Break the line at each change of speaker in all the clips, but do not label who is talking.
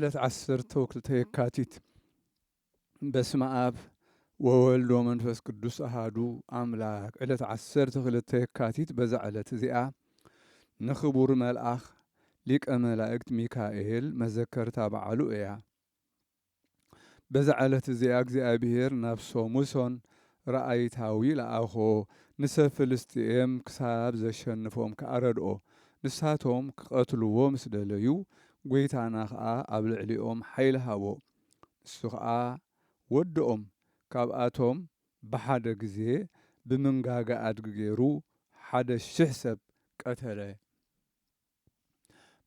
ዕለት 12 የካቲት በስመ አብ ወወልድ ወመንፈስ ቅዱስ አሃዱ አምላክ። ዕለት 12 የካቲት በዛ ዕለት እዚኣ ንኽቡር መልአኽ ሊቀ መላእክት ሚካኤል መዘከርታ በዓሉ እያ። በዛ ዕለት እዚኣ እግዚአብሔር ናብ ሶሙሶን ረአይታዊ ለኣኾ ንሰብ ፍልስጥኤም ክሳብ ዘሸንፎም ከኣረድኦ ንሳቶም ክቐትልዎ ምስ ደለዩ ጐይታና ኸዓ ኣብ ልዕሊኦም ሓይሊ ሃቦ። ንሱ ኸዓ ወድኦም ካብኣቶም ብሓደ ግዜ ብምንጋጋ ኣድጊ ገይሩ 1,000 ሰብ ቀተለ።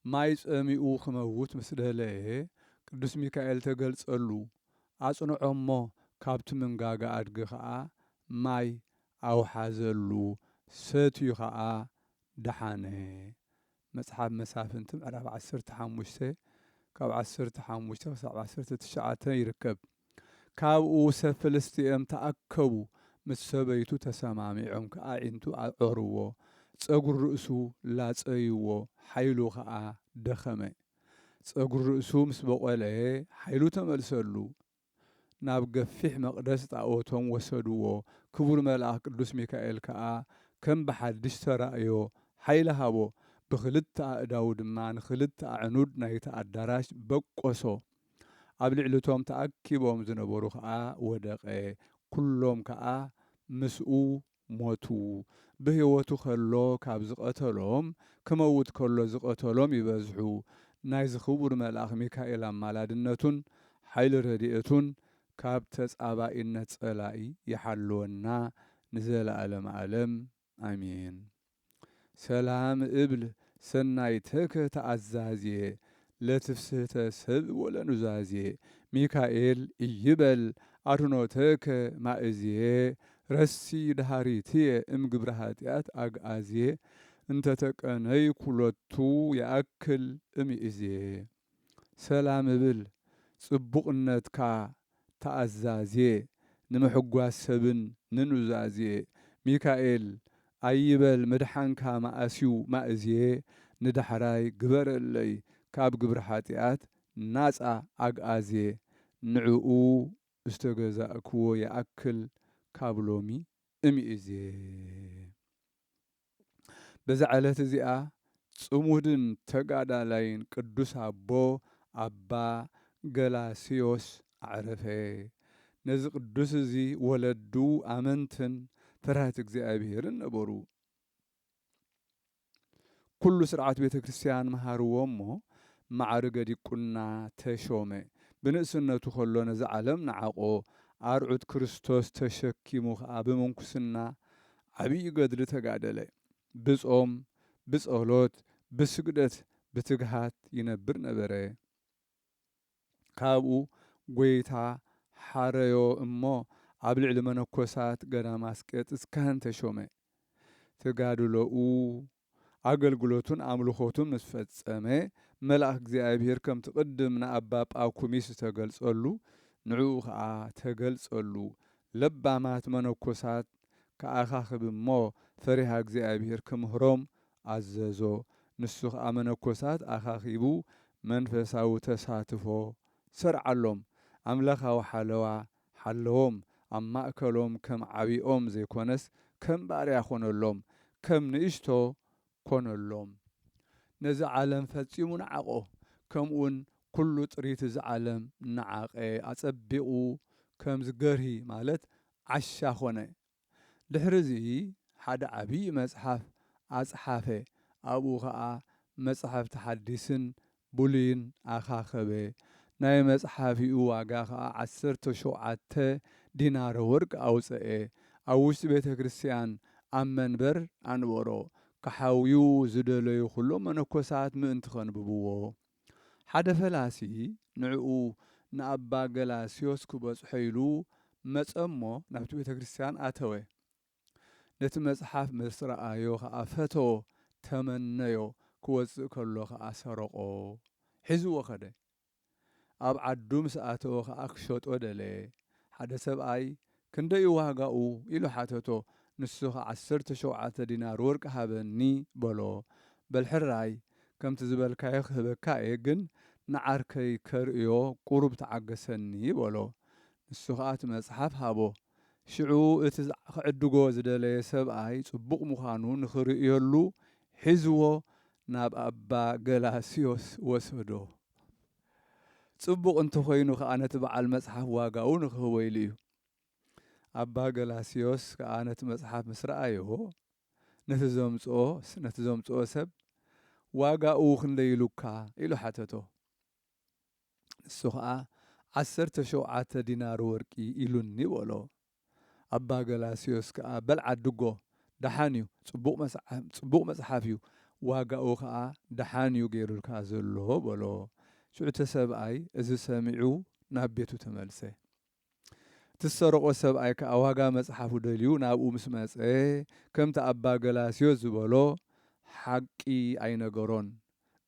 ማይ ጸሚኡ ክመውት ምስ ደለየ ቅዱስ ሚካኤል ተገልጸሉ ኣጽንዖሞ ካብቲ ምንጋጋ ኣድጊ ኸዓ ማይ ኣውሓዘሉ ሰትዩ ኸዓ ደሓነ። መጽሓፍ መሳፍንቲ ምዕራፍ 15 ካብ 15 ክሳብ 19 ይርከብ። ካብኡ ሰብ ፍልስጥኤም ተኣከቡ ምስ ሰበይቱ ተሰማሚዖም ከኣዒንቱ ኣዕርዎ ጸጉር ርእሱ ላጸይዎ ሓይሉ ኸዓ ደኸመ። ጸጉር ርእሱ ምስ በቖለየ ሓይሉ ተመልሰሉ። ናብ ገፊሕ መቕደስ ጣዖቶም ወሰድዎ። ክቡር መልአኽ ቅዱስ ሚካኤል ከዓ ከም ብሓድሽ ተራእዮ ሓይሊ ሃቦ። ብኽልተ ኣእዳው ድማ ንኽልተ ኣዕኑድ ናይቲ ኣዳራሽ በቈሶ። ኣብ ልዕሊቶም ተኣኪቦም ዝነበሩ ከዓ ወደቐ። ኩሎም ከዓ ምስኡ ሞቱ። ብሕይወቱ ከሎ ካብ ዝቐተሎም ክመውት ከሎ ዝቐተሎም ይበዝሑ። ናይዚ ክቡር መልአኽ ሚካኤል ኣማላድነቱን ሓይሊ ረድኤቱን ካብ ተጻባኢነት ጸላኢ ይሓልወና ንዘለዓለመ ዓለም ኣሜን። ሰላም እብል ሰናይተከ ተአዛዝየ ለትፍስሕተ ሰብ ወለኑዛዝየ ሚካኤል ኢይበል አድኅኖተከ ማእዝየ ረሲ ድሃሪትየ እምግብረ ኃጢአት አግአዝየ እንተተቀነይ ኩለቱ የአክል እምይእዝየ። ሰላም እብል ጽቡቕነትካ ተአዛዝየ ንምሕጓስ ሰብን ንኑዛዝየ ሚካኤል ኣይበል ምድሓንካ ማእስዩ ማእዝየ ንዳሕራይ ግበረለይ ካብ ግብሪ ኃጢአት ናጻ ኣግኣዝየ ንዕኡ ዝተገዛእክዎ የአክል ካብ ሎሚ እምይእዝየ። በዛ ዕለት እዚኣ ጽሙድን ተጋዳላይን ቅዱስ ኣቦ ኣባ ገላስዮስ ኣዕረፈ። ነዚ ቅዱስ እዚ ወለዱ ኣመንትን ፈራህቲ እግዚአብሔርን ነበሩ። ኩሉ ስርዓት ቤተ ክርስቲያን መሃርዎ እሞ ማዕርገ ዲቁና ተሾመ። ብንእስነቱ ከሎ ነዚ ዓለም ነዓቆ ኣርዑት ክርስቶስ ተሸኪሙ ኸዓ ብምንኩስና ዓብዪ ገድሊ ተጋደለ። ብጾም ብጸሎት ብስግደት ብትግሃት ይነብር ነበረ። ካብኡ ጐይታ ሓረዮ እሞ ኣብ ልዕሊ መነኮሳት ገዳመ ኣስቄጥስ ካህን ተሾመ። ተጋድሎኡ ኣገልግሎቱን ኣምልኾቱን ምስ ፈጸመ መልአኽ እግዚአብሔር ከምቲ ቅድም ንኣባ ጳኩሚስ ተገልጸሉ ንዕኡ ኸዓ ተገልጸሉ። ለባማት መነኮሳት ከኣኻኽብ እሞ ፈሪሃ እግዚአብሔር ክምህሮም ኣዘዞ። ንሱ ኸዓ መነኮሳት ኣኻኺቡ መንፈሳዊ ተሳትፎ ሰርዓሎም። ኣምላኻዊ ሓለዋ ሓለዎም። ኣብ ማእከሎም ከም ዓቢኦም ዘይኮነስ ከም ባርያ ኾነሎም፣ ከም ንእሽቶ ኮነሎም። ነዚ ዓለም ፈጺሙ ነዓቆ። ከምኡውን ኩሉ ጥሪት እዚ ዓለም ነዓቐ። ኣጸቢቑ ከም ዝገርሂ ማለት ዓሻ ኾነ። ድሕሪዚ ሓደ ዓብዪ መጽሓፍ ኣጽሓፈ። ኣብኡ ኸዓ መጽሓፍቲ ሓዲስን ብሉይን ኣኻኸበ። ናይ መጽሓፊኡ ዋጋ ኸዓ 17 ዲናረ ወርቂ ኣውፅአ። ኣብ ውሽጢ ቤተ ክርስቲያን ኣብ መንበር ኣንበሮ። ክሓውዩ ዝደለዩ ኩሎም መነኮሳት ምእንቲ ኸንብብዎ። ሓደ ፈላሲ ንዕኡ ንኣባ ገላስዮስ ክበጽሖ ኢሉ መጸሞ ናብቲ ቤተ ክርስቲያን ኣተወ። ነቲ መጽሓፍ ምስ ረኣዮ ኸዓ ፈተዎ፣ ተመነዮ። ክወፅእ ከሎ ኸዓ ሰረቆ፣ ሒዝዎ ኸደ። ኣብ ዓዱ ምስ ኣተወ ኸዓ ክሸጦ ደለየ። ሓደ ሰብኣይ ክንደይ ዋጋኡ ኢሉ ሓተቶ። ንሱ ኸ 17 ዲናር ወርቂ ሃበኒ በሎ። በልሕራይ ከምቲ ዝበልካዮ ክህበካ እየ፣ ግን ንዓርከይ ከርእዮ ቁሩብ ተዓገሰኒ በሎ። ንሱ ከዓ እቲ መጽሓፍ ሃቦ። ሽዑ እቲ ክዕድጎ ዝደለየ ሰብኣይ ጽቡቕ ምዃኑ ንኽርእየሉ ሒዝዎ ናብ ኣባ ገላስዮስ ወሰዶ። ጽቡቕ እንተኾይኑ ከዓ ነቲ በዓል መጽሓፍ ዋጋኡ ንክህቦ ኢሉ እዩ። ኣባ ገላስዮስ ከዓ ነቲ መጽሓፍ ምስ ረኣዮ ነቲ ዘምጽኦ ሰብ ዋጋኡ ክንደይ ኢሉካ ኢሉ ሓተቶ። ንሱ ከዓ 17 ዲናር ወርቂ ኢሉኒ በሎ። ኣባ ገላስዮስ ከዓ በል ዓድጎ ደሓን እዩ፣ ጽቡቕ መጽሓፍ እዩ፣ ዋጋኡ ከዓ ደሓን እዩ ገይሩልካ ዘሎ በሎ። ሽዑ እቲ ሰብኣይ እዚ ሰሚዑ ናብ ቤቱ ተመልሰ። እቲ ዝሰረቆ ሰብኣይ ከዓ ዋጋ መጽሓፉ ደልዩ ናብኡ ምስ መጸ ከምቲ ኣባ ገላስዮስ ዝበሎ ሓቂ ኣይነገሮን።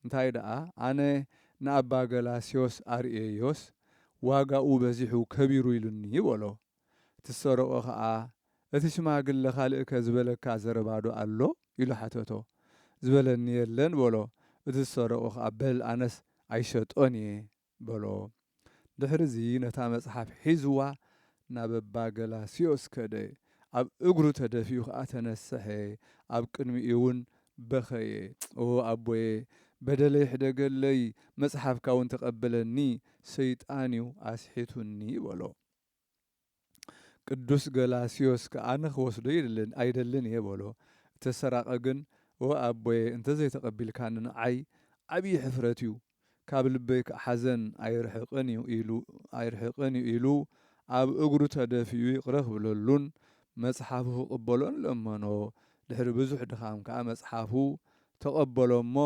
እንታይ ደኣ ኣነ ንኣባ ገላስዮስ ኣርኤዮስ ዋጋኡ በዚሑ ከቢሩ ኢሉኒ በሎ። እቲ ዝሰረቆ ከዓ እቲ ሽማግለ ካልእ ዝበለካ ዘረባዶ ኣሎ ኢሉ ሓተቶ። ዝበለኒ የለን በሎ። እቲ ዝሰረቆ ከዓ በል ኣነስ ኣይሸጦን እየ በሎ። ድሕሪዚ ነታ መጽሓፍ ሒዝዋ ናብ ኣባ ገላስዮስ ከደ። ኣብ እግሩ ተደፊኡ ከዓ ተነስሐ። ኣብ ቅድሚኡ እውን በኸየ። ኦ ኣቦየ በደለይ ሕደገለይ መጽሓፍካ እውን ተቐበለኒ ሰይጣን እዩ ኣስሒቱኒ በሎ። ቅዱስ ገላስዮስ ከዓ ንኽወስዶ ኣይደልን እየ በሎ። እተሰራቐ ግን ኦ ኣቦየ እንተዘይተቐቢልካኒ ንዓይ ዓብዪ ሕፍረት እዩ፣ ካብ ልበይ ከዓ ሓዘን ኣይርሕቕን እዩ ኢሉ ኣብ እግሩ ተደፊኡ ይቕረ ክብለሉን መጽሓፉ ክቕበሎን ለመኖ። ድሕሪ ብዙሕ ድኻም ከዓ መጽሓፉ ተቐበሎ እሞ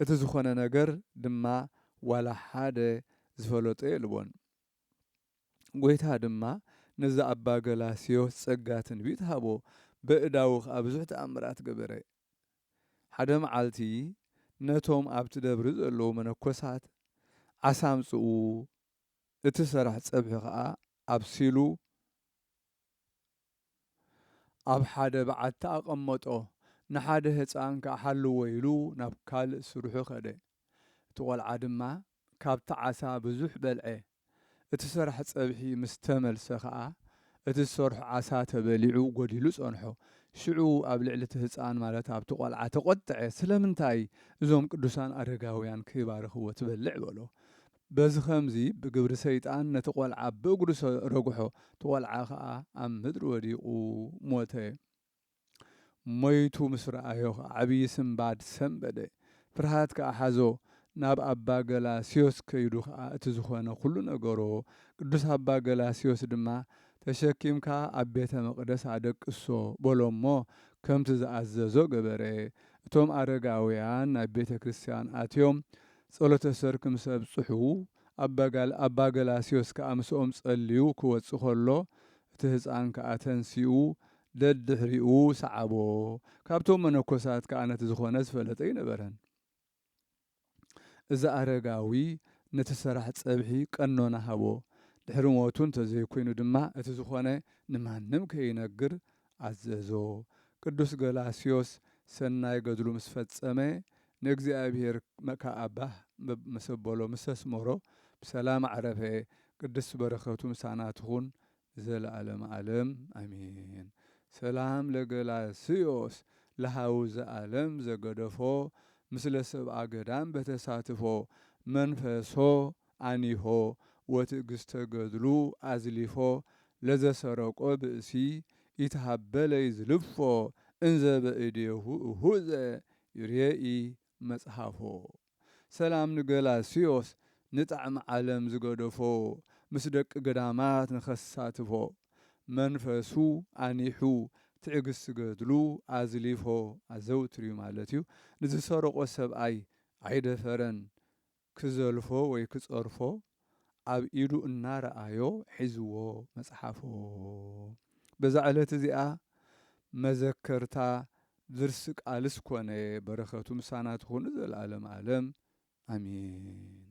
እቲ ዝኾነ ነገር ድማ ዋላ ሓደ ዝፈለጦ የልቦን። ጎይታ ድማ ነዚ ኣባ ገላስዮስ ጸጋ ትንቢት ሃቦ። በእዳዉ ከዓ ብዙሕ ተኣምራት ገበረ። ሓደ መዓልቲ ነቶም ኣብቲ ደብሪ ዘለዉ መነኮሳት ዓሳ ኣምጽኡ፣ እቲ ሰራሕ ፀብሒ ከዓ ኣብሲሉ ኣብ ሓደ በዓቲ ኣቐመጦ። ንሓደ ህፃን ከዓ ሓልዎ ኢሉ ናብ ካልእ ስርሑ ኸደ። እቲ ቆልዓ ድማ ካብቲ ዓሳ ብዙሕ በልዐ። እቲ ስራሕ ፀብሒ ምስ ተመልሰ ከዓ እቲ ዝሰርሖ ዓሳ ተበሊዑ ጎዲሉ ጸንሖ። ሽዑ ኣብ ልዕሊ እቲ ህፃን ማለት ኣብቲ ቆልዓ ተቆጥዐ። ስለምንታይ እዞም ቅዱሳን ኣረጋውያን ከይባረኽዎ ትበልዕ በሎ። በዚ ከምዚ ብግብሪ ሰይጣን ነቲ ቆልዓ ብእግሩ ረጉሖ። እቲ ቆልዓ ከዓ ኣብ ምድሪ ወዲቑ ሞተ። ሞይቱ ምስ ረኣዮ ዓብዪ ስምባድ ሰንበደ። ፍርሃት ከዓ ሓዞ። ናብ ኣባ ገላስዮስ ከይዱ ከዓ እቲ ዝኾነ ኩሉ ነገሮ። ቅዱስ ኣባ ገላስዮስ ድማ ተሸኪምካ ኣብ ቤተ መቕደስ ኣደቅሶ በሎ እሞ ከምቲ ዝኣዘዞ ገበረ። እቶም ኣረጋውያን ናብ ቤተ ክርስቲያን ኣትዮም ጸሎተ ሰርክ ምስ ኣብጽሑ ኣባ ገላስዮስ ከዓ ምስኦም ጸልዩ ክወጽእ ከሎ እቲ ህፃን ከዓ ተንሲኡ ደድሕሪኡ ሰዓቦ። ካብቶም መነኮሳት ከዓ ነቲ ዝኾነ ዝፈለጠ ይነበረን። እዚ ኣረጋዊ ነቲ ስራሕ ፀብሒ ቀኖና ሃቦ። ድሕሪ ሞቱ እንተዘይኮይኑ ድማ እቲ ዝኾነ ንማንም ከይነግር ኣዘዞ። ቅዱስ ገላስዮስ ሰናይ ገድሉ ምስ ፈጸመ ንእግዚአብሔር መካኣባህ መሰበሎ ምስ ተስመሮ ብሰላም ዓረፈ። ቅዱስ በረኸቱ ምሳና ትኹን ዘለዓለም ዓለም ኣሜን። ሰላም ለገላስዮስ ለሃው ዘዓለም ዘገደፎ ምስለ ሰብአ ገዳም በተሳትፎ መንፈሶ አኒሆ ወትዕግስተ ገድሉ አዝሊፎ ለዘሰረቆ ብእሲ ይትሃበለ ይዝልፎ እንዘ በእዴሁ እሁዘ ይርኤኢ መጽሓፎ። ሰላም ንገላስዮስ ንጣዕሚ ዓለም ዝገደፎ ምስ ደቂ ገዳማት ንኸሳትፎ መንፈሱ አኒሑ ትዕግስቲ ገድሉ አዝሊፎ አዘውትር እዩ ማለት እዩ። ንዝሰረቆ ሰብኣይ ኣይደፈረን ክዘልፎ ወይ ክጸርፎ ኣብ ኢዱ እናረኣዮ ሒዝዎ መጽሓፎ። በዛ ዕለት እዚኣ መዘከርታ ድርሲ ቃልስ ኮነ። በረኸቱ ምሳና ትኹን ዘለዓለም ዓለም ኣሜን።